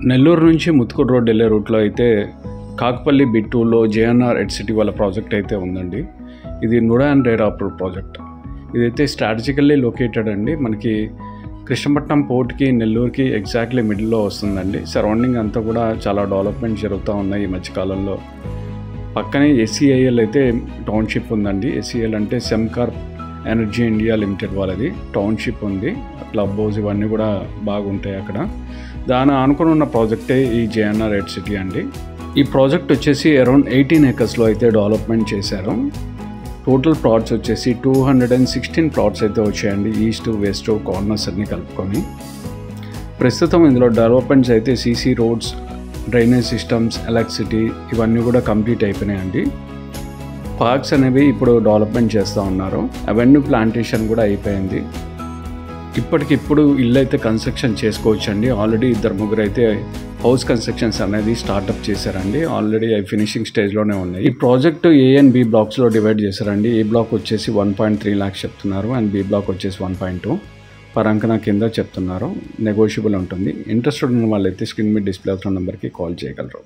నెల్లూరు నుంచి ముత్తుకూరు రోడ్ వెళ్ళే రూట్లో అయితే కాకపల్లి బిట్టూలో జేఎన్ఆర్ ఎడ్ సిటీ వాళ్ళ ప్రాజెక్ట్ అయితే ఉందండి. ఇది నుడా అండ్ రేరాపూర్ ప్రాజెక్ట్. ఇదైతే స్ట్రాటజికల్లీ లొకేటెడ్ అండి. మనకి కృష్ణపట్నం పోర్ట్కి నెల్లూరుకి ఎగ్జాక్ట్లీ మిడిల్లో వస్తుందండి. సరౌండింగ్ అంతా కూడా చాలా డెవలప్మెంట్ జరుగుతూ ఉన్నాయి ఈ మధ్యకాలంలో. పక్కనే ఎస్సీఐఎల్ అయితే టౌన్షిప్ ఉందండి. ఎస్సీఎల్ అంటే సెమ్కార్ ఎనర్జీ ఇండియా లిమిటెడ్ వాళ్ళది టౌన్షిప్ ఉంది. క్లబ్ హౌస్ ఇవన్నీ కూడా బాగుంటాయి అక్కడ. దాని ఆనుకుని ఉన్న ప్రాజెక్టే ఈ జేఎన్ఆర్ ఎడ్ సిటీ అండి. ఈ ప్రాజెక్ట్ వచ్చేసి అరౌండ్ 18 ఏకర్స్లో అయితే డెవలప్మెంట్ చేశారు. టోటల్ ప్లాట్స్ వచ్చేసి 216 ప్లాట్స్ అయితే వచ్చాయండి, ఈస్ట్ వెస్ట్ కార్నర్స్ అన్ని కలుపుకొని. ప్రస్తుతం ఇందులో డెవలప్మెంట్స్ అయితే CC roads, drainage systems, electricity ఇవన్నీ కూడా కంప్లీట్ అయిపోయినాయండి. పార్క్స్ అనేవి ఇప్పుడు డెవలప్మెంట్ చేస్తూ ఉన్నారు. అవెన్యూ ప్లాంటేషన్ కూడా అయిపోయింది. ఇప్పటికిప్పుడు ఇల్లు అయితే కన్స్ట్రక్షన్ చేసుకోవచ్చండి. ఆల్రెడీ 2-3 అయితే హౌస్ కన్స్ట్రక్షన్స్ అనేది స్టార్ట్అప్ చేశారండి. ఆల్రెడీ అవి ఫినిషింగ్ స్టేజ్లోనే ఉన్నాయి. ఈ ప్రాజెక్టు ఏ అండ్ బి బ్లాక్స్లో డివైడ్ చేశారండి. ఏ బ్లాక్ వచ్చేసి 1.3 lakhs చెప్తున్నారు అండ్ బి బ్లాక్ వచ్చేసి 1.2 పర్ అంకనా కింద చెప్తున్నారు. నెగోషియబుల్ ఉంటుంది. ఇంట్రెస్టెడ్ ఉన్న వాళ్ళైతే స్క్రీన్ మీద డిస్ప్లే అవుతున్న నెంబర్కి కాల్ చేయగలరు.